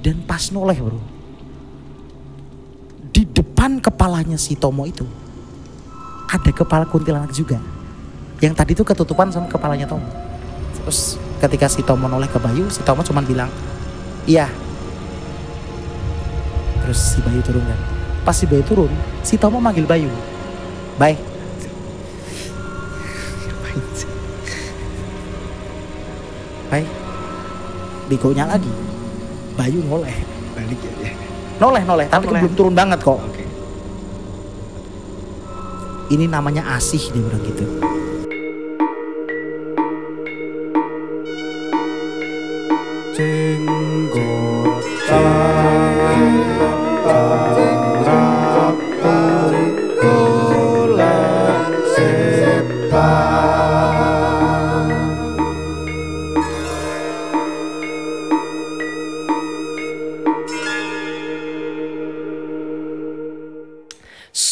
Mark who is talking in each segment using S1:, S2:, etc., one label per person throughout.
S1: Dan pas noleh bro, di depan kepalanya si Tomo itu ada kepala kuntilanak juga. Yang tadi itu ketutupan sama kepalanya Tomo. Terus ketika si Tomo noleh ke Bayu, si Tomo cuma bilang, iya. Terus si Bayu turun kan. Pas si Bayu turun, si Tomo manggil Bayu. Bay. Bay. Begonya lagi. Bayu noleh.
S2: Balik ya.
S1: Noleh, tapi belum turun banget kok.
S2: Oke.
S1: Ini namanya asih, dia bilang gitu.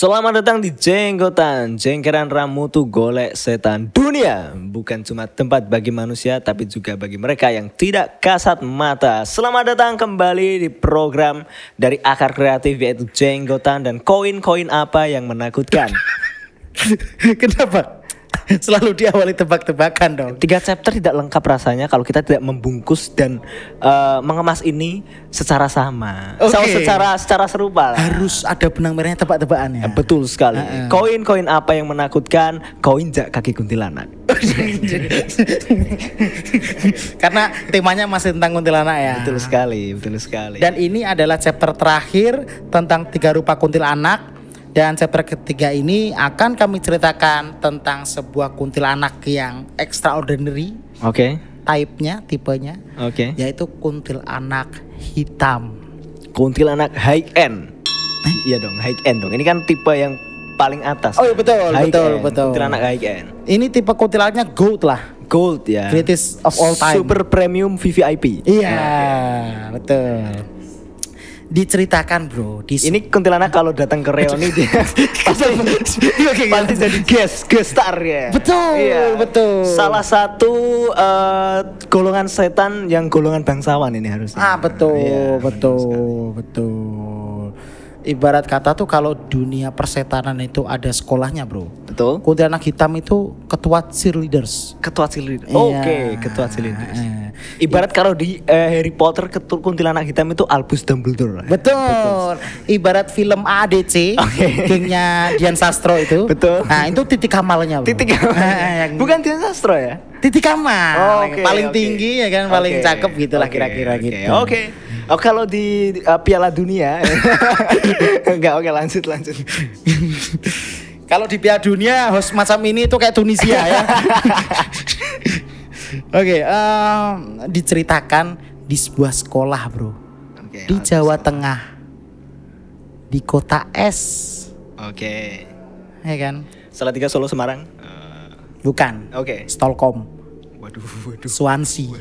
S2: Selamat datang di Jenggotan, jengkeran Ramutu golek setan dunia. Bukan cuma tempat bagi manusia, tapi juga bagi mereka yang tidak kasat mata. Selamat datang kembali di program dari Akar Kreatif, yaitu Jenggotan dan koin-koin apa yang menakutkan.
S1: Kenapa? Selalu diawali tebak-tebakan dong.
S2: 3 chapter tidak lengkap rasanya kalau kita tidak membungkus dan mengemas ini secara sama.
S1: Oke.
S2: Secara serupa lah.
S1: Harus ada benang merahnya, tebak-tebakan ya.
S2: Betul sekali. Koin-koin apa yang menakutkan? Koin jak kaki kuntilanak.
S1: Karena temanya masih tentang kuntilanak ya.
S2: Betul sekali, betul sekali.
S1: Dan ini adalah chapter terakhir tentang 3 rupa kuntilanak. Dan chapter ketiga ini akan kami ceritakan tentang sebuah kuntilanak yang extraordinary.
S2: Oke.
S1: Tipenya,
S2: Oke.
S1: yaitu kuntilanak hitam.
S2: Kuntilanak high end. Iya dong, high end dong. Ini kan tipe yang paling atas.
S1: Oh iya, betul,
S2: High
S1: betul,
S2: end.
S1: betul.
S2: Kuntilanak high end.
S1: Ini tipe kuntilanaknya gold lah.
S2: Gold ya.
S1: Greatest of all time.
S2: Super premium VVIP.
S1: Iya, betul. Diceritakan bro.
S2: Ini kuntilanak kalau datang ke reuni dia pasti jadi guest star ya.
S1: Betul,
S2: Iya.
S1: betul.
S2: Salah satu golongan setan yang golongan bangsawan ini harusnya.
S1: Betul,
S2: Iya,
S1: betul. Ibarat kata tuh kalau dunia persetanan itu ada sekolahnya bro.
S2: Betul.
S1: Kuntilanak hitam itu ketua cheerleaders.
S2: Ketua cheerleader.
S1: Iya.
S2: Oke, ketua cheerleaders. Ibarat kalau di Harry Potter kuntilanak hitam itu Albus Dumbledore.
S1: Betul. Ibarat film AADC, gengnya Dian Sastro itu.
S2: Betul.
S1: Nah itu titik kamalnya bro.
S2: Titik Kamal. Bukan Dian Sastro ya?
S1: Titik Kamal.
S2: Oke,
S1: paling
S2: oke.
S1: tinggi ya kan, paling cakep gitulah kira-kira
S2: Oke.
S1: gitu.
S2: Oke. Oh kalau di Piala Dunia enggak, oke lanjut.
S1: Kalau di Piala Dunia host macam ini tuh kayak Tunisia ya. Oke, diceritakan di sebuah sekolah bro, di Jawa Tengah, di kota S.
S2: Oke.
S1: Ya kan?
S2: Salatiga, Solo, Semarang.
S1: Bukan.
S2: Oke.
S1: Stockholm,
S2: Waduh.
S1: Swansea.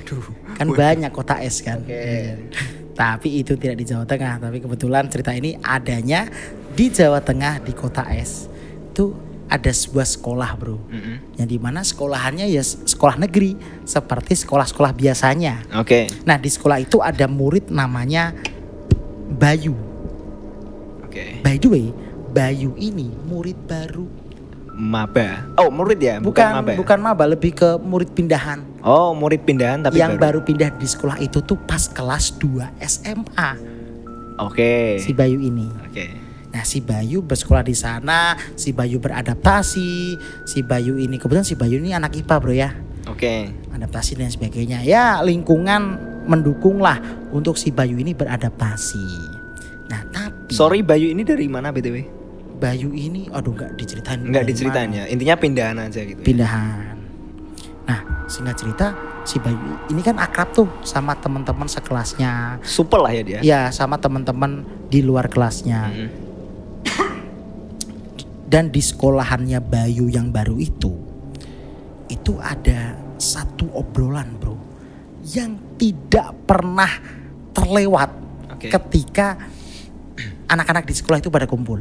S1: Kan banyak kota S kan.
S2: Oke.
S1: Tapi itu tidak di Jawa Tengah. Tapi kebetulan cerita ini adanya di Jawa Tengah, di kota S. Itu ada sebuah sekolah bro, yang dimana sekolahannya ya sekolah negeri seperti sekolah-sekolah biasanya.
S2: Oke.
S1: Nah di sekolah itu ada murid namanya Bayu.
S2: Oke.
S1: By the way, Bayu ini murid baru.
S2: Maba. Oh, murid ya?
S1: Bukan maba, lebih ke murid pindahan.
S2: Oh, murid pindahan tapi
S1: yang baru pindah di sekolah itu tuh pas kelas 2 SMA.
S2: Oke.
S1: Si Bayu ini.
S2: Oke.
S1: Nah si Bayu bersekolah di sana, si Bayu beradaptasi, si Bayu ini kebetulan si Bayu ini anak IPA bro ya.
S2: Oke.
S1: Adaptasi dan sebagainya. Ya lingkungan mendukung lah untuk si Bayu ini beradaptasi. Nah tapi
S2: Sorry, Bayu ini dari mana BTW?
S1: Bayu ini aduh nggak diceritain.
S2: Enggak diceritain ya. Intinya pindahan aja gitu.
S1: Pindahan. Nah singkat cerita si Bayu ini kan akrab tuh sama teman-teman sekelasnya.
S2: Super lah ya dia.
S1: Ya sama teman-teman di luar kelasnya. Dan di sekolahannya Bayu yang baru itu ada satu obrolan bro yang tidak pernah terlewat ketika anak-anak di sekolah itu pada kumpul.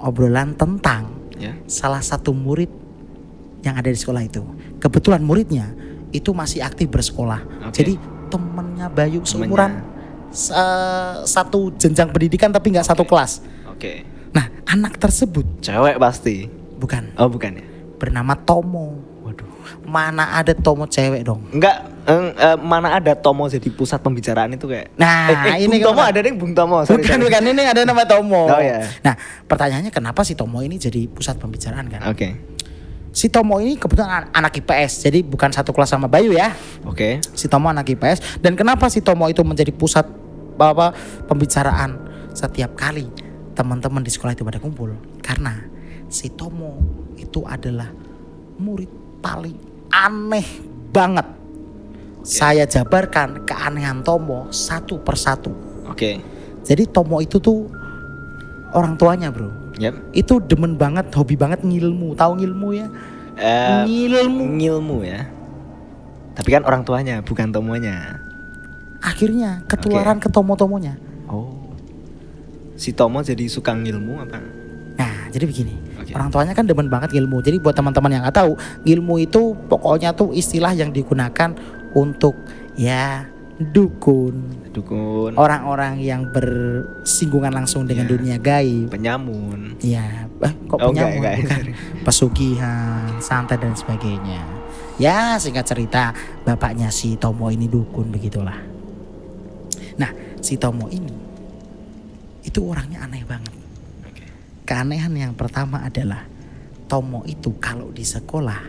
S1: Obrolan tentang salah satu murid yang ada di sekolah itu. Kebetulan muridnya itu masih aktif bersekolah. Jadi temennya Bayu seumuran satu jenjang pendidikan tapi nggak satu kelas.
S2: Oke.
S1: Nah, anak tersebut
S2: Cewek pasti.
S1: bukan.
S2: Oh, bukan ya.
S1: Bernama Tomo.
S2: Waduh.
S1: Mana ada Tomo cewek dong?
S2: Enggak, mana ada Tomo jadi pusat pembicaraan itu kayak.
S1: Nah, ini
S2: Bung Tomo
S1: kan-
S2: ada nih Bung Tomo. Sorry,
S1: Bukan,
S2: sorry.
S1: bukan, ini ada nama Tomo.
S2: Oh, ya.
S1: Nah, pertanyaannya kenapa si Tomo ini jadi pusat pembicaraan kan?
S2: Oke.
S1: Si Tomo ini kebetulan anak IPS, jadi bukan satu kelas sama Bayu ya.
S2: Oke.
S1: Si Tomo anak IPS. Dan kenapa si Tomo itu menjadi pusat pembicaraan setiap kali teman-teman di sekolah itu pada kumpul? Karena si Tomo itu adalah murid paling aneh banget. Saya jabarkan keanehan Tomo satu persatu.
S2: Oke.
S1: Jadi Tomo itu tuh orang tuanya bro,
S2: Yap.
S1: itu demen banget, hobi banget ngilmu. Tahu ngilmu ya?
S2: Ngilmu ya. Tapi kan orang tuanya bukan Tomonya.
S1: Akhirnya ketularan ke Tomo-tomonya.
S2: Oh. Si Tomo jadi suka ngilmu apa?
S1: Nah, jadi begini.
S2: Oke.
S1: Orang tuanya kan demen banget ngilmu. Jadi buat teman-teman yang nggak tahu, ngilmu itu pokoknya tuh istilah yang digunakan untuk ya dukun.
S2: Dukun.
S1: Orang-orang yang bersinggungan langsung dengan
S2: Ya.
S1: dunia gaib.
S2: Penyamun.
S1: Ya, kok
S2: Oh,
S1: penyamun?
S2: enggak.
S1: Bukan. Pesugihan, santet dan sebagainya. Ya, singkat cerita, bapaknya si Tomo ini dukun begitulah. Nah, si Tomo ini itu orangnya aneh banget.
S2: Oke.
S1: Keanehan yang pertama adalah Tomo itu kalau di sekolah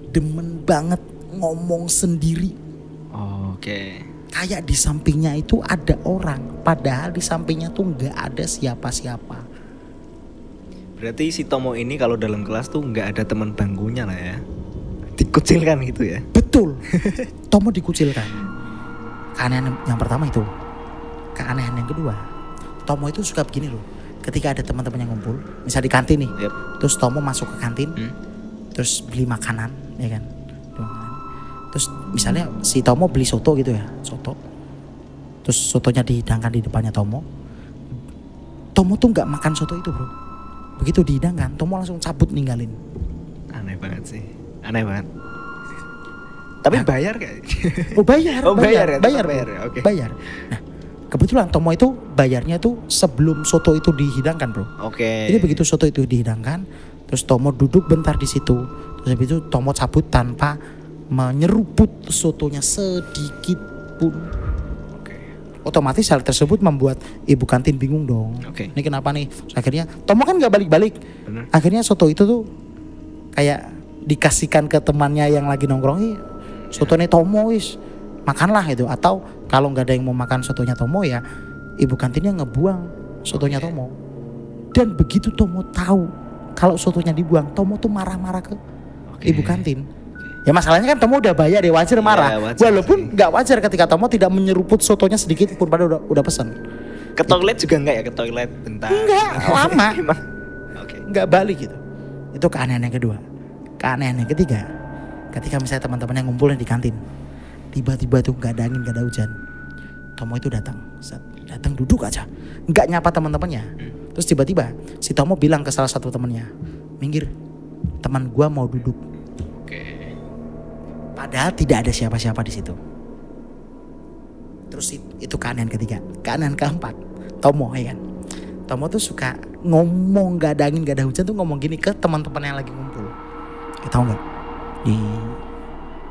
S1: demen banget ngomong sendiri.
S2: Oke.
S1: Kayak di sampingnya itu ada orang, padahal di sampingnya tuh nggak ada siapa-siapa.
S2: Berarti si Tomo ini kalau dalam kelas tuh nggak ada teman bangkunya lah ya. Dikucilkan gitu ya.
S1: Betul, Tomo dikucilkan. Keanehan yang pertama itu. Keanehan yang kedua, Tomo itu suka begini loh. Ketika ada teman-teman yang ngumpul, misal di kantin nih,
S2: Yep.
S1: terus Tomo masuk ke kantin,
S2: Hmm.
S1: terus beli makanan, ya kan? Beli makanan. Terus misalnya si Tomo beli soto gitu ya, soto. Terus sotonya dihidangkan di depannya Tomo. Tomo tuh nggak makan soto itu bro. Begitu dihidangkan, Tomo langsung cabut ninggalin.
S2: Aneh banget sih. Aneh banget. Tapi bayar kayak.
S1: Oh bayar,
S2: Oh, bayar ya, tetap
S1: bayar,
S2: bayar
S1: bro.
S2: ya, oke.
S1: Bayar. Nah kebetulan Tomo itu bayarnya tuh sebelum soto itu dihidangkan bro.
S2: Oke.
S1: Jadi begitu soto itu dihidangkan, terus Tomo duduk bentar di situ. Terus habis itu Tomo cabut tanpa menyeruput sotonya sedikit pun.
S2: Oke.
S1: Otomatis hal tersebut membuat ibu kantin bingung dong.
S2: Oke.
S1: Ini kenapa nih? Terus akhirnya Tomo kan nggak balik-balik.
S2: Bener.
S1: Akhirnya soto itu tuh kayak dikasihkan ke temannya yang lagi nongkrong. Sotonya Tomo wis makanlah itu. Atau kalau nggak ada yang mau makan sotonya Tomo ya ibu kantinnya ngebuang sotonya
S2: Oke.
S1: Tomo. Dan begitu Tomo tahu kalau sotonya dibuang, Tomo tuh marah-marah ke
S2: Oke.
S1: ibu kantin. Ya masalahnya kan Tomo udah bayar ya wajar marah.
S2: wajar
S1: Walaupun
S2: sih.
S1: nggak wajar ketika Tomo tidak menyeruput sotonya sedikit pun padahal udah pesan.
S2: Ke toilet juga enggak ya? Ke toilet bentar.
S1: Enggak, lama.
S2: Emang. Oke.
S1: Nggak balik gitu. Itu keanehan yang kedua. Keanehan yang ketiga, ketika misalnya teman-teman yang ngumpulnya di kantin, tiba-tiba tuh nggak ada angin, nggak ada hujan, Tomo itu datang, datang duduk aja, nggak nyapa teman-temannya. Terus tiba-tiba si Tomo bilang ke salah satu temannya, minggir, teman gua mau duduk.
S2: Oke.
S1: Padahal tidak ada siapa-siapa di situ. Terus itu keanehan ketiga. Keanehan keempat, Tomo ya kan. Tomo tuh suka ngomong gak ada angin gak ada hujan tuh ngomong gini ke teman-teman yang lagi ngumpul. Tahu nggak? Di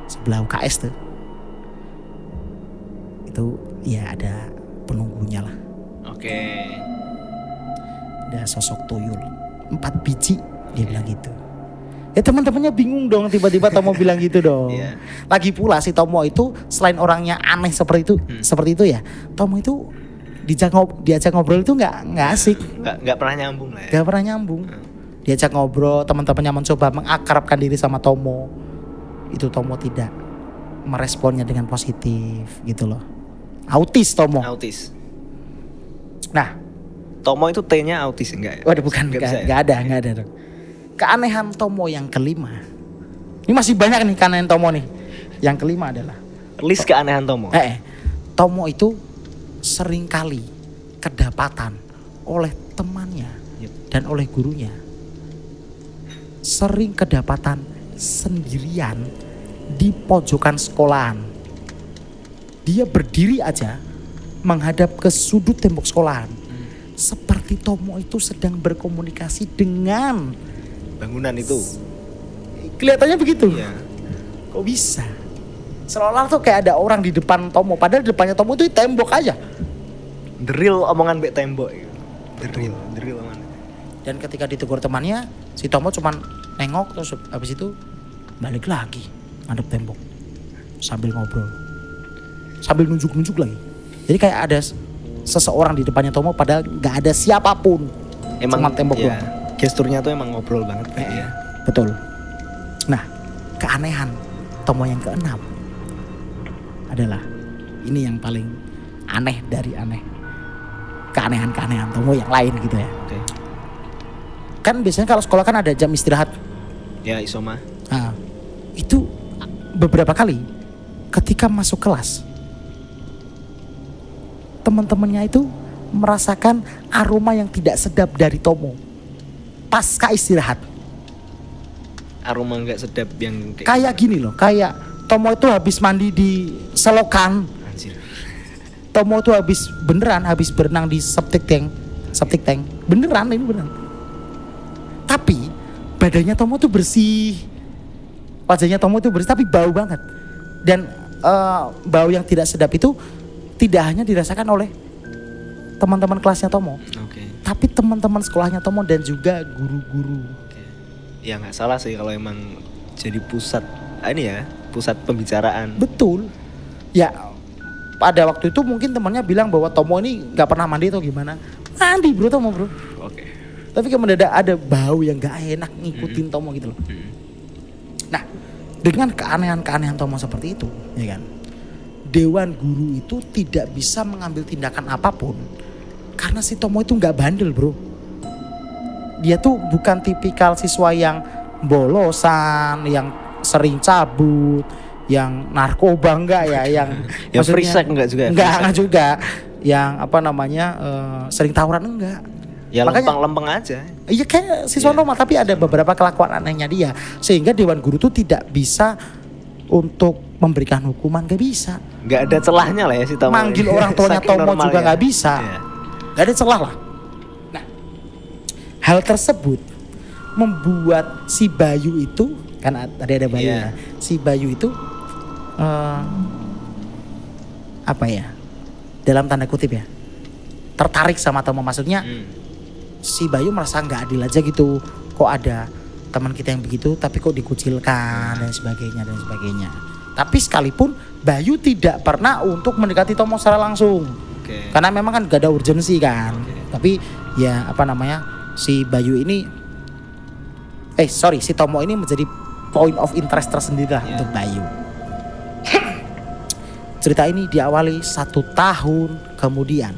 S1: sebelah UKS tuh. Itu ya ada penunggunya lah.
S2: Oke.
S1: Ada sosok tuyul 4 biji dia bilang gitu. Ya teman-temannya bingung dong tiba-tiba Tomo bilang gitu dong.
S2: Iya.
S1: Lagi pula si Tomo itu selain orangnya aneh seperti itu ya, Tomo itu diajak ngobrol itu nggak asik,
S2: Nggak pernah nyambung lah ya.
S1: nggak pernah nyambung. Diajak ngobrol, teman-temannya mencoba mengakrabkan diri sama Tomo, itu Tomo tidak meresponnya dengan positif gitu loh. Autis Tomo.
S2: Autis.
S1: Nah,
S2: Tomo itu T-nya autis enggak ya?
S1: waduh bukan,
S2: Nggak bisa ya?
S1: nggak ada dong. Keanehan Tomo yang kelima, ini masih banyak nih keanehan Tomo nih. Yang kelima adalah
S2: List keanehan Tomo.
S1: Tomo itu seringkali kedapatan oleh temannya
S2: Yep.
S1: dan oleh gurunya. Sering kedapatan sendirian di pojokan sekolahan. Dia berdiri aja menghadap ke sudut tembok sekolahan. Seperti Tomo itu sedang berkomunikasi dengan
S2: bangunan itu.
S1: Kelihatannya begitu.
S2: Iya.
S1: Kok bisa? Seolah-olah tuh kayak ada orang di depan Tomo, padahal di depannya Tomo itu tembok aja.
S2: Drill omongan mbek tembok gitu. Drill omongan.
S1: Dan ketika ditegur temannya, si Tomo cuman nengok terus habis itu balik lagi ngadep tembok sambil ngobrol. Sambil nunjuk-nunjuk lagi. Jadi kayak ada seseorang di depannya Tomo padahal nggak ada siapapun. Cuma tembok doang.
S2: Gesturnya tuh emang ngobrol banget kayak dia.
S1: Betul. Nah, keanehan Tomo yang keenam adalah ini yang paling aneh dari keanehan-keanehan Tomo yang lain gitu ya.
S2: Okay.
S1: Kan biasanya kalau sekolah kan ada jam istirahat.
S2: Ya, isoma.
S1: Nah, itu beberapa kali ketika masuk kelas teman-temannya itu merasakan aroma yang tidak sedap dari Tomo pasca istirahat.
S2: Aroma nggak sedap yang
S1: Kayak gini loh, kayak Tomo itu habis mandi di selokan.
S2: Anjir.
S1: Tomo itu habis berenang di septic tank. Beneran ini beneran. Tapi badannya Tomo tuh bersih. Wajahnya Tomo tuh bersih tapi bau banget. Dan bau yang tidak sedap itu tidak hanya dirasakan oleh teman-teman kelasnya Tomo.
S2: Okay.
S1: Tapi teman-teman sekolahnya Tomo dan juga guru-guru.
S2: Okay. Ya nggak salah sih kalau emang jadi pusat pusat pembicaraan.
S1: Betul. Ya pada waktu itu mungkin temannya bilang bahwa Tomo ini nggak pernah mandi atau gimana. Mandi bro Tomo bro.
S2: Oke.
S1: Tapi kemudian ada bau yang nggak enak ngikutin Tomo gitu loh. Nah dengan keanehan-keanehan Tomo seperti itu, ya kan? Dewan guru itu tidak bisa mengambil tindakan apapun karena si Tomo itu nggak bandel bro. Dia tuh bukan tipikal siswa yang bolosan, yang sering cabut, yang narkoba enggak ya, yang
S2: yang free sex enggak juga.
S1: Enggak juga. Yang sering tawuran enggak.
S2: Ya lempeng-lempeng aja.
S1: Iya kayak siswa normal, tapi ada beberapa kelakuan anehnya dia sehingga dewan guru tuh tidak bisa untuk memberikan hukuman, gak bisa.
S2: Gak ada celahnya lah ya si Tomo.
S1: Manggil orang tuanya Tomo juga gak bisa. Yeah. Gak ada celah lah. Nah, hal tersebut membuat si Bayu itu, kan tadi ada Bayu ya. Si Bayu itu dalam tanda kutip ya, tertarik sama Tomo. Maksudnya si Bayu merasa gak adil aja gitu. Kok ada teman kita yang begitu tapi kok dikucilkan dan sebagainya. Tapi sekalipun Bayu tidak pernah untuk mendekati Tomo secara langsung. Karena memang kan gak ada urgensi kan. Tapi ya si Bayu ini si Tomo ini menjadi point of interest tersendiri lah untuk Bayu. Cerita ini diawali 1 tahun kemudian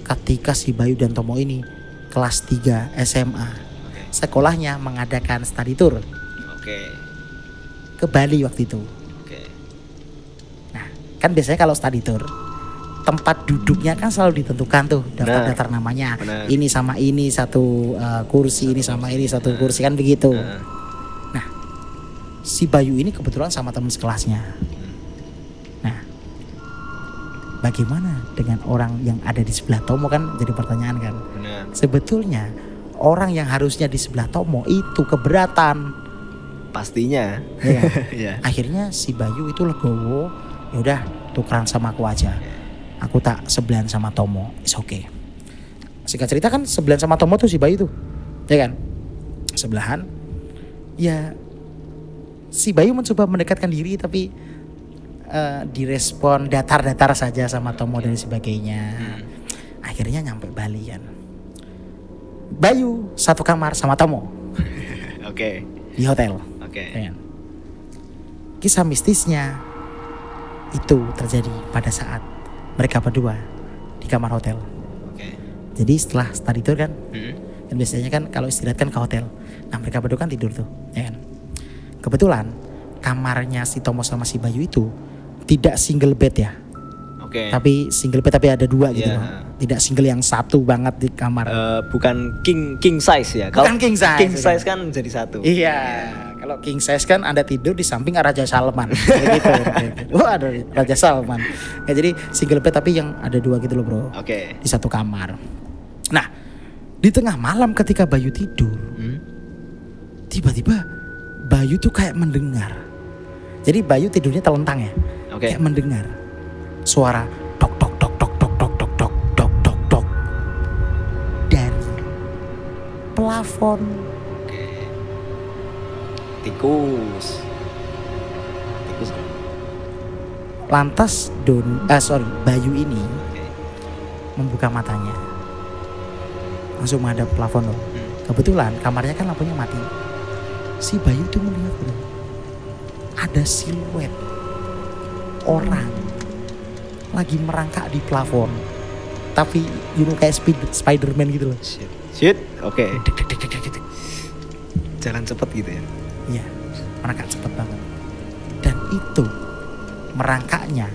S1: ketika si Bayu dan Tomo ini kelas 3 SMA. Sekolahnya mengadakan study tour ke Bali waktu itu. Nah, kan biasanya kalau study tour tempat duduknya kan selalu ditentukan tuh daftar namanya. Ini sama ini satu kursi, ini sama ini satu kursi, kan begitu. Nah, si Bayu ini kebetulan sama teman sekelasnya. Nah, bagaimana dengan orang yang ada di sebelah Tomo, kan jadi pertanyaan kan. Sebetulnya orang yang harusnya di sebelah Tomo itu keberatan.
S2: Pastinya.
S1: Ya. Akhirnya si Bayu itu legowo, ya udah tukeran sama aku aja. Aku tak sebelahan sama Tomo, it's okay. Singkat cerita kan sebelahan sama Tomo tuh si Bayu tuh, ya kan? Sebelahan. Ya si Bayu mencoba mendekatkan diri tapi direspon datar-datar saja sama Tomo dan sebagainya. Akhirnya nyampe Bali kan. Bayu satu kamar sama Tomo. Di hotel. Ya. Kisah mistisnya itu terjadi pada saat mereka berdua di kamar hotel. Jadi setelah study tour kan, dan biasanya kan kalau istirahat kan ke hotel. Nah mereka berdua kan tidur tuh, ya kan. Kebetulan kamarnya si Tomo sama si Bayu itu tidak single bed ya.
S2: Oke.
S1: Tapi single bed tapi ada 2 gitu
S2: Iya.
S1: loh. Tidak single yang satu banget di kamar.
S2: Bukan king size ya.
S1: Bukan king size,
S2: King
S1: bukan.
S2: size kan jadi satu.
S1: Iya, kalau king size kan Anda tidur di samping Raja Salman, kayak gitu. Wah, ada Raja Salman. Ya, jadi single bed tapi yang ada 2 gitu loh bro,
S2: Oke.
S1: di satu kamar. Nah, di tengah malam ketika Bayu tidur, tiba-tiba Bayu tuh kayak mendengar. Jadi Bayu tidurnya telentang ya,
S2: Oke.
S1: kayak mendengar suara tok tok tok tok tok tok tok tok tok tok tok dari plafon.
S2: Tikus.
S1: Lantas Bayu ini
S2: Oke.
S1: membuka matanya, langsung menghadap plafon loh. Kebetulan kamarnya kan lampunya mati. Si Bayu tuh melihat bro, ada siluet orang lagi merangkak di plafon. Tapi kayak Spiderman gitu loh.
S2: Shit. Oke.
S1: Dek, dek, dek, dek, dek.
S2: Jalan cepet gitu ya.
S1: Iya, merangkak cepet banget. Dan itu merangkaknya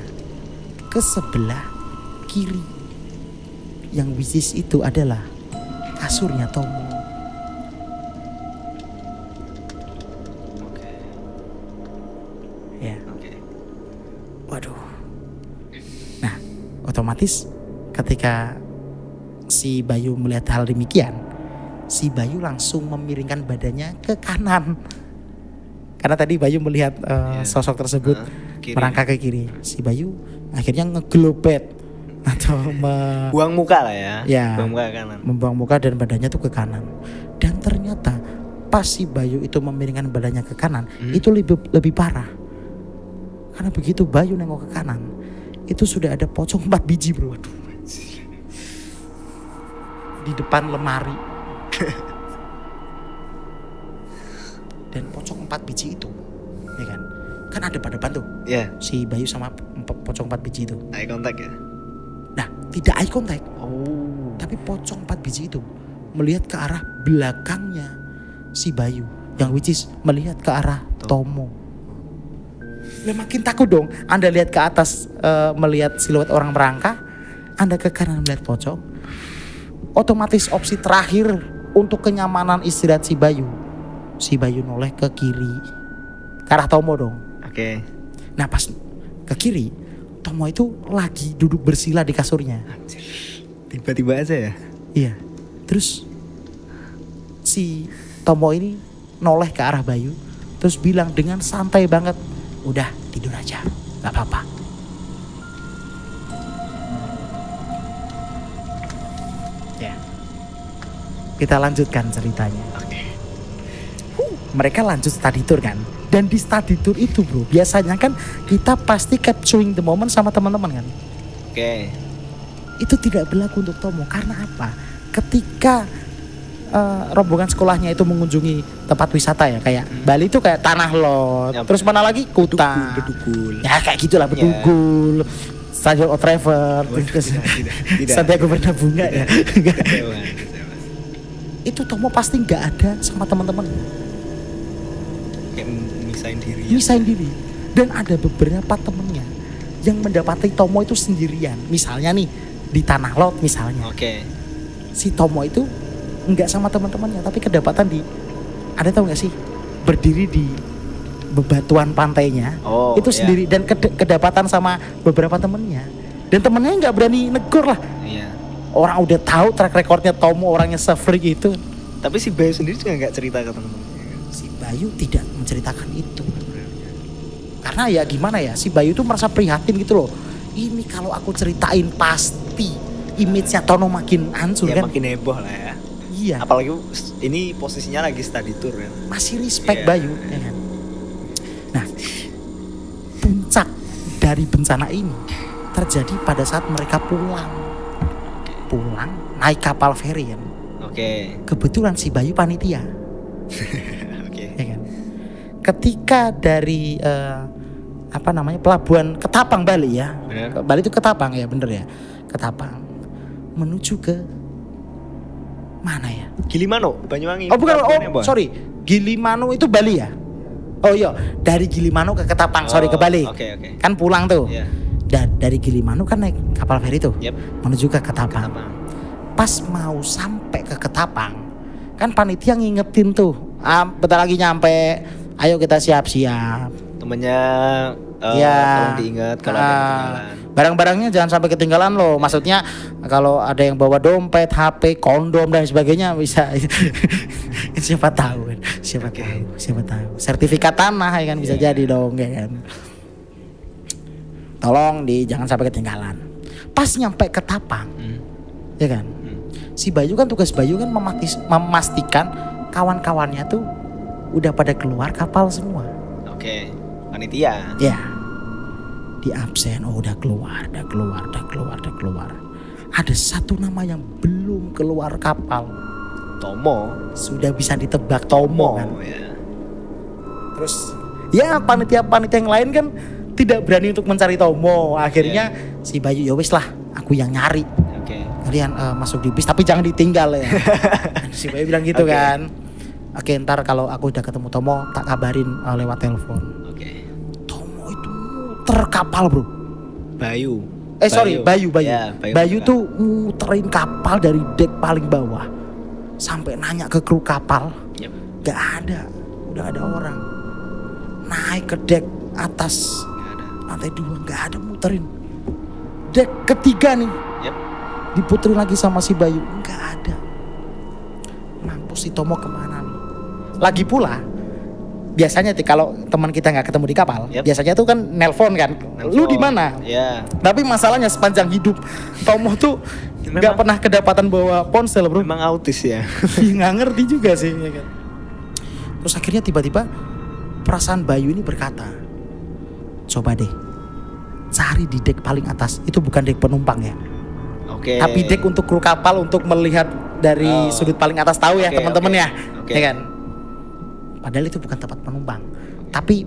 S1: ke sebelah kiri, yang which is itu adalah kasurnya Tomo.
S2: Oke.
S1: Ya,
S2: Oke.
S1: waduh. Nah, otomatis ketika si Bayu melihat hal demikian, si Bayu langsung memiringkan badannya ke kanan. Karena tadi Bayu melihat sosok tersebut
S2: Kiri.
S1: merangkak ke kiri. Si Bayu akhirnya ngeglobet atau
S2: Buang muka lah ya.
S1: Ya.
S2: Buang muka ke kanan.
S1: membuang muka dan badannya tuh ke kanan. Dan ternyata pas si Bayu itu memiringkan badannya ke kanan, itu lebih parah. Karena begitu Bayu nengok ke kanan, itu sudah ada pocong 4 biji bro. Di depan lemari. Dan pocong 4 biji itu, ya kan ada pada depan tuh.
S2: Ya.
S1: Si Bayu sama pocong 4 biji itu.
S2: Eye contact ya.
S1: Nah, tidak eye contact,
S2: Oh.
S1: tapi pocong 4 biji itu melihat ke arah belakangnya si Bayu, yang which is melihat ke arah Tomo. Lah makin takut dong. Anda lihat ke atas melihat siluet orang merangkak, Anda ke kanan melihat pocong. Otomatis opsi terakhir untuk kenyamanan istirahat si Bayu noleh ke kiri, ke arah Tomo dong.
S2: Oke.
S1: Nah pas ke kiri, Tomo itu lagi duduk bersila di kasurnya.
S2: Anjir. Tiba-tiba aja ya.
S1: Iya. Terus si Tomo ini noleh ke arah Bayu, terus bilang dengan santai banget, udah tidur aja, gak apa-apa. Ya. Kita lanjutkan ceritanya.
S2: Oke.
S1: Mereka lanjut study tour kan. Dan di study tour itu bro, biasanya kan kita pasti capturing the moment sama teman-teman kan.
S2: Oke.
S1: Itu tidak berlaku untuk Tomo. Karena apa? Ketika rombongan sekolahnya itu mengunjungi tempat wisata ya, kayak Bali itu kayak Tanah Lot,
S2: Ya,
S1: terus mana lagi Kuta,
S2: Bedugul.
S1: ya kayak gitulah, Bedugul, Stadion Old Trafford,
S2: tidak.
S1: Santiago Bernabunga ya.
S2: Kecewa.
S1: Itu Tomo pasti nggak ada sama teman-teman,
S2: Kayak misahin diri ya.
S1: misahin diri. Dan ada beberapa temennya yang mendapati Tomo itu sendirian. Misalnya nih di Tanah Lot misalnya,
S2: Oke.
S1: si Tomo itu nggak sama teman-temannya, tapi kedapatan di, Anda tahu nggak sih, berdiri di bebatuan pantainya.
S2: Oh,
S1: itu
S2: iya.
S1: sendiri, dan kedapatan sama beberapa temennya, dan temennya nggak berani negur lah.
S2: Iya.
S1: Orang udah tahu track recordnya Tomo orangnya se-freak itu.
S2: Tapi si Bayu sendiri juga nggak cerita ke teman-teman.
S1: Si Bayu tidak menceritakan itu karena ya gimana ya, si Bayu tuh merasa prihatin gitu loh. Ini kalau aku ceritain pasti image-nya Tono makin hancur
S2: Ya
S1: kan.
S2: makin heboh lah ya.
S1: Iya,
S2: Apalagi ini posisinya lagi study tour ya.
S1: masih respect
S2: Iya.
S1: Bayu ya kan? Nah, puncak dari bencana ini terjadi pada saat mereka pulang naik kapal feri kan.
S2: Oke.
S1: Kebetulan si Bayu panitia,
S2: Oke.
S1: ya kan. Ketika dari pelabuhan Ketapang Bali ya.
S2: Benar.
S1: Bali itu Ketapang ya, bener ya. Ketapang menuju ke mana ya?
S2: Gilimano, Banyuwangi.
S1: Oh bukan,
S2: Pelabuhannya,
S1: oh
S2: Bang.
S1: sorry, Gilimano itu Bali ya? Oh iya, dari Gilimano ke Ketapang, sorry, ke Bali.
S2: Oke.
S1: Kan pulang tuh.
S2: Iya.
S1: dari Gilimanuk kan naik kapal feri tuh. Menuju ke Ketapang. Pas mau sampai ke Ketapang, kan panitia ngingetin tuh, bentar lagi nyampe, ayo kita siap-siap.
S2: Temennya tolong diingat kalau ada yang ketinggalan.
S1: Barang-barangnya jangan sampai ketinggalan loh. Maksudnya kalau ada yang bawa dompet, HP, kondom dan sebagainya bisa. Siapa tahu. Sertifikat tanah ya kan bisa jadi dong ya kan. Tolong jangan sampai ketinggalan. Pas nyampe Ketapang, ya kan. Si Bayu kan tugas Bayu kan memastikan kawan-kawannya tuh udah pada keluar kapal semua.
S2: Oke, panitia.
S1: Ya. Di absen, udah keluar. Ada satu nama yang belum keluar kapal.
S2: Tomo.
S1: Sudah bisa ditebak Tomo kan.
S2: Ya.
S1: Terus ya panitia-panitia yang lain kan tidak berani untuk mencari Tomo. Akhirnya si Bayu ya wis lah, aku yang nyari. Kalian masuk di bis tapi jangan ditinggal ya. Si Bayu bilang gitu kan. Oke, ntar kalau aku udah ketemu Tomo tak kabarin lewat telepon. Tomo itu muter kapal bro.
S2: Bayu.
S1: Bayu.
S2: Ya,
S1: Bayu tuh muterin kapal dari dek paling bawah sampai nanya ke kru kapal. Gak ada, udah ada orang. Naik ke dek atas lantai 2 gak ada, muterin. Dek ketiga nih. Diputerin lagi sama si Bayu, nggak ada. Mampus si Tomo kemana nih? Lagi pula, biasanya kalau teman kita nggak ketemu di kapal, biasanya tuh kan nelpon kan, lu di mana? Tapi masalahnya sepanjang hidup Tomo tuh nggak pernah kedapatan bawa ponsel bro.
S2: Memang autis ya.
S1: Nggak ngerti juga sih. Ya kan? Terus akhirnya tiba-tiba perasaan Bayu ini berkata, coba deh cari di dek paling atas, itu bukan dek penumpang ya. Tapi dek untuk kru kapal untuk melihat dari sudut paling atas, tahu ya teman-teman ya, ya kan. Padahal itu bukan tempat penumpang. Tapi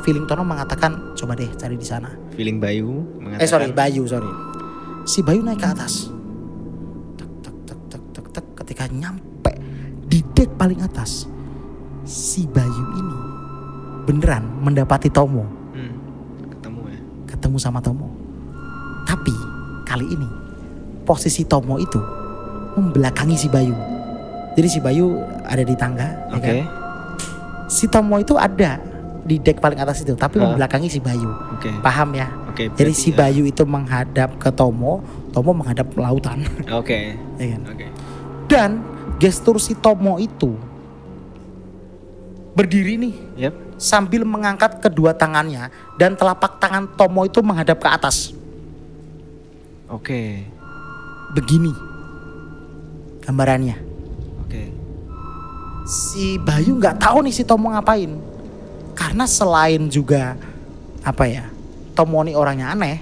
S1: feeling Tono mengatakan coba deh cari di sana.
S2: Feeling Bayu mengatakan.
S1: Bayu. Si Bayu naik ke atas. Tek. Ketika nyampe di dek paling atas, si Bayu ini beneran mendapati Tomo. Ketemu sama Tomo. Tapi kali ini posisi Tomo itu membelakangi si Bayu. Jadi si Bayu ada di tangga, ya kan? Si Tomo itu ada di dek paling atas itu, tapi membelakangi si Bayu. Paham ya? Jadi si Bayu itu menghadap ke Tomo, Tomo menghadap lautan. Ya kan? Dan gestur si Tomo itu berdiri nih, sambil mengangkat kedua tangannya dan telapak tangan Tomo itu menghadap ke atas. Begini gambarannya. Si Bayu nggak tahu nih si Tomo ngapain, karena selain juga Tomo nih orangnya aneh.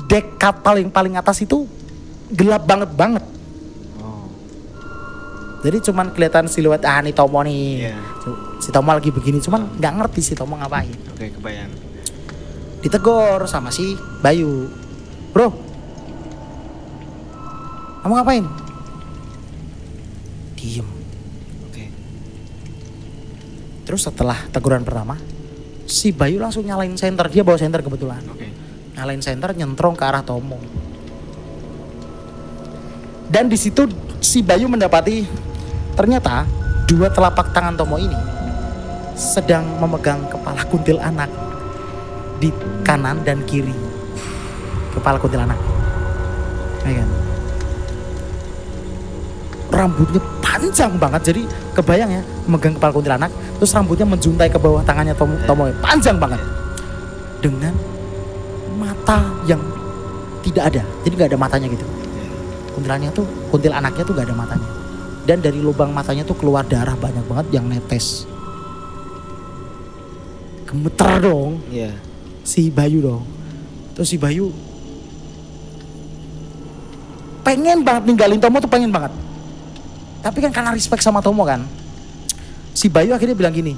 S1: Dek kapal yang paling atas itu gelap banget. Jadi cuman kelihatan siluet nih Tomo nih. Si Tomo lagi begini, cuman nggak ngerti si Tomo ngapain.
S2: Kebayang.
S1: Ditegur sama si Bayu, bro, kamu ngapain? Diem. Terus setelah teguran pertama, si Bayu langsung nyalain senter. Dia bawa senter kebetulan. Nyalain senter, nyentrong ke arah Tomo. Dan di situ si Bayu mendapati ternyata dua telapak tangan Tomo ini sedang memegang kepala kuntilanak di kanan dan kiri. Kepala kuntilanak. Ya kan? Rambutnya panjang banget, jadi kebayang ya, megang kepala kuntilanak, terus rambutnya menjuntai ke bawah tangannya Tomo, panjang banget, dengan mata yang tidak ada, jadi nggak ada matanya gitu. Kuntilanaknya tuh nggak ada matanya, dan dari lubang matanya tuh keluar darah banyak banget yang netes. Gemeter dong, si Bayu dong. Terus si Bayu pengen banget ninggalin Tomo tuh, pengen banget. Tapi kan karena respect sama Tomo kan, si Bayu akhirnya bilang gini,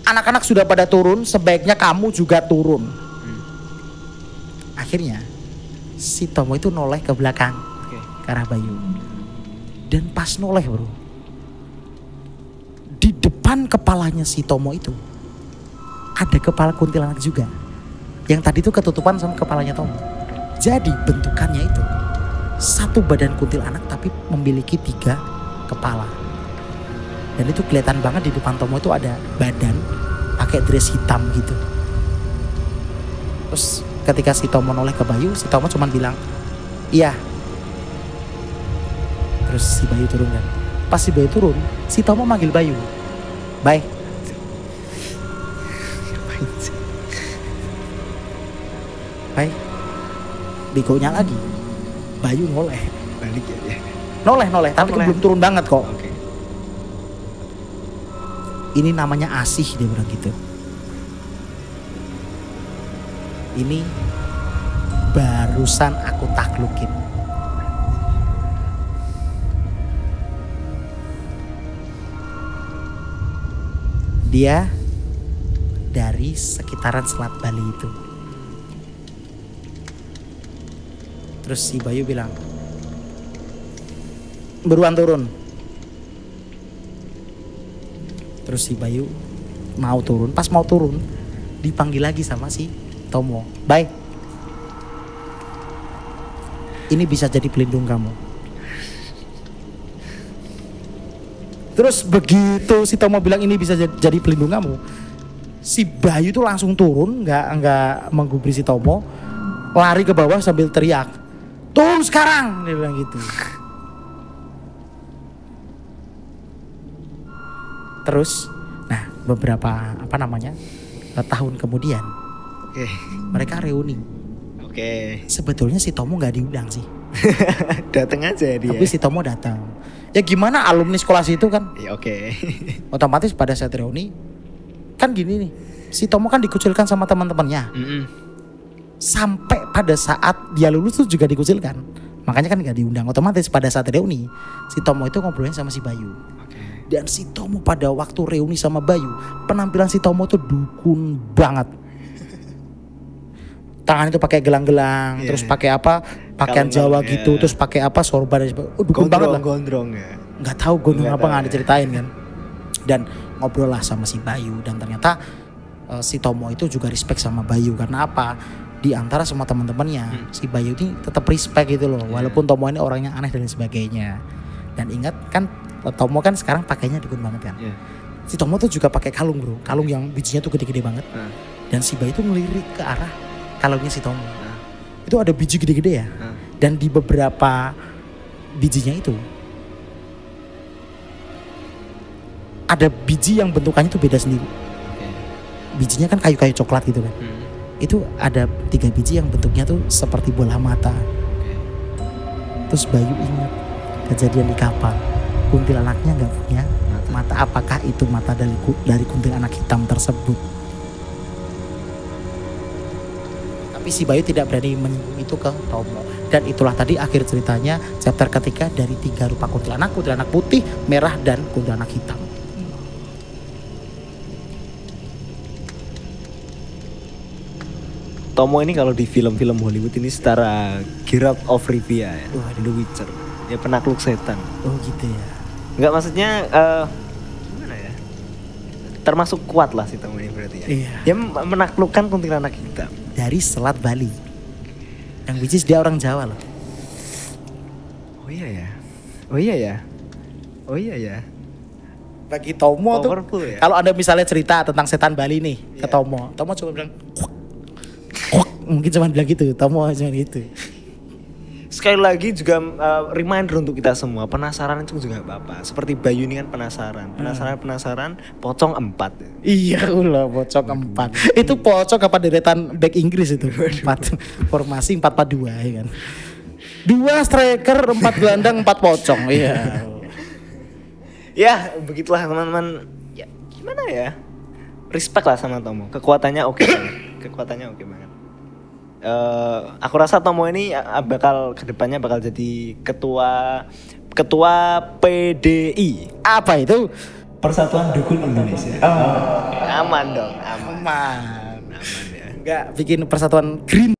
S1: anak-anak sudah pada turun, sebaiknya kamu juga turun. Akhirnya si Tomo itu noleh ke belakang, ke arah Bayu. Dan pas noleh bro, di depan kepalanya si Tomo itu ada kepala kuntilanak juga. Yang tadi itu ketutupan sama kepalanya Tomo. Jadi bentukannya itu satu badan kuntilanak tapi memiliki 3 kepala. Dan itu kelihatan banget di depan Tomo itu ada badan pakai dress hitam gitu. Terus ketika si Tomo noleh ke Bayu, si Tomo cuma bilang, iya. Terus si Bayu turun kan. Pas si Bayu turun, si Tomo manggil Bayu. Bye. Bye. Begonya lagi. Bayu noleh.
S2: Balik ya dia.
S1: Noleh, tapi
S2: Noleh.
S1: belum turun banget kok.
S2: Oke.
S1: Ini namanya asih, dia bilang gitu. Ini barusan aku taklukin. Dia dari sekitaran Selat Bali itu. Terus si Bayu bilang, beruan turun. Terus si Bayu mau turun, pas mau turun dipanggil lagi sama si Tomo. Bye. Ini bisa jadi pelindung kamu. Terus begitu si Tomo bilang ini bisa jadi pelindung kamu, si Bayu tuh langsung turun, nggak menggubris si Tomo, lari ke bawah sambil teriak, turun sekarang, dia bilang gitu. Terus, nah beberapa tahun kemudian, mereka reuni. Sebetulnya si Tomo nggak diundang sih.
S2: Datang aja dia.
S1: Tapi si Tomo datang. Ya gimana alumni sekolah situ kan?
S2: Ya oke.
S1: Otomatis pada saat reuni, kan gini nih, si Tomo kan dikucilkan sama teman-temannya. Sampai pada saat dia lulus tuh juga dikucilkan. Makanya kan nggak diundang. Otomatis pada saat reuni, si Tomo itu ngobrolin sama si Bayu. Dan si Tomo pada waktu reuni sama Bayu, penampilan si Tomo tuh dukun banget. Tangan itu pakai gelang-gelang, terus pakai apa? Pakaian Jawa gitu, terus pakai apa? Sorban dan sebagainya. Dukun banget lah.
S2: Gondrong ya.
S1: Nggak tahu gondrong apa, nggak diceritain kan. Dan ngobrol lah sama si Bayu, dan ternyata si Tomo itu juga respect sama Bayu. Karena apa? Di antara semua teman-temannya, si Bayu ini tetap respect gitu loh. Walaupun Tomo ini orangnya aneh dan sebagainya. Dan ingat kan, Tomo kan sekarang pakainya dukun banget kan. Si Tomo tuh juga pakai kalung bro, kalung yang bijinya tuh gede-gede banget. Dan si Bayu tuh ngelirik ke arah kalungnya si Tomo. Itu ada biji gede-gede ya. Dan di beberapa bijinya itu ada biji yang bentukannya tuh beda sendiri. Bijinya kan kayu-kayu coklat gitu kan. Itu ada 3 biji yang bentuknya tuh seperti bola mata. Terus Bayu ingat kejadian di kapal. Kuntilanaknya nggak punya mata. Apakah itu mata dari kuntilanak hitam tersebut? Tapi si Bayu tidak berani menyinggung itu ke Tomo. Dan itulah tadi akhir ceritanya chapter ketiga dari 3 rupa kuntilanak putih, merah, dan kuntilanak hitam.
S2: Tomo ini kalau di film-film Hollywood ini setara Geralt of Rivia ya, The Witcher. Dia penakluk setan.
S1: Oh gitu ya.
S2: Enggak, maksudnya gimana ya? Termasuk kuat lah si Tomo ini berarti ya.
S1: Iya.
S2: Dia menaklukkan kuntilanak hitam
S1: dari Selat Bali. Yang which is dia orang Jawa loh.
S2: Oh iya ya.
S1: Bagi Tomo
S2: Powerful
S1: tuh
S2: ya.
S1: kalau Anda misalnya cerita tentang setan Bali nih ke Tomo cuma bilang mungkin cuma bilang gitu. Tomo cuma gitu.
S2: Sekali lagi juga reminder untuk kita semua, penasaran itu juga apa-apa. Seperti Bayu ini kan penasaran, pocong 4.
S1: Iya ulah pocong 4. Itu pocong apa deretan back Inggris itu. 4 formasi 4-4-2 ya kan. 2 striker, 4 gelandang, 4 pocong. Iya.
S2: Ya, begitulah teman-teman. Ya, gimana ya? Respect lah sama Tomo. Kekuatannya oke banget. Aku rasa Tomo ini kedepannya bakal jadi ketua PDI.
S1: Apa itu?
S2: Persatuan Dukun Indonesia. Aman dong, aman.
S1: Enggak bikin persatuan Green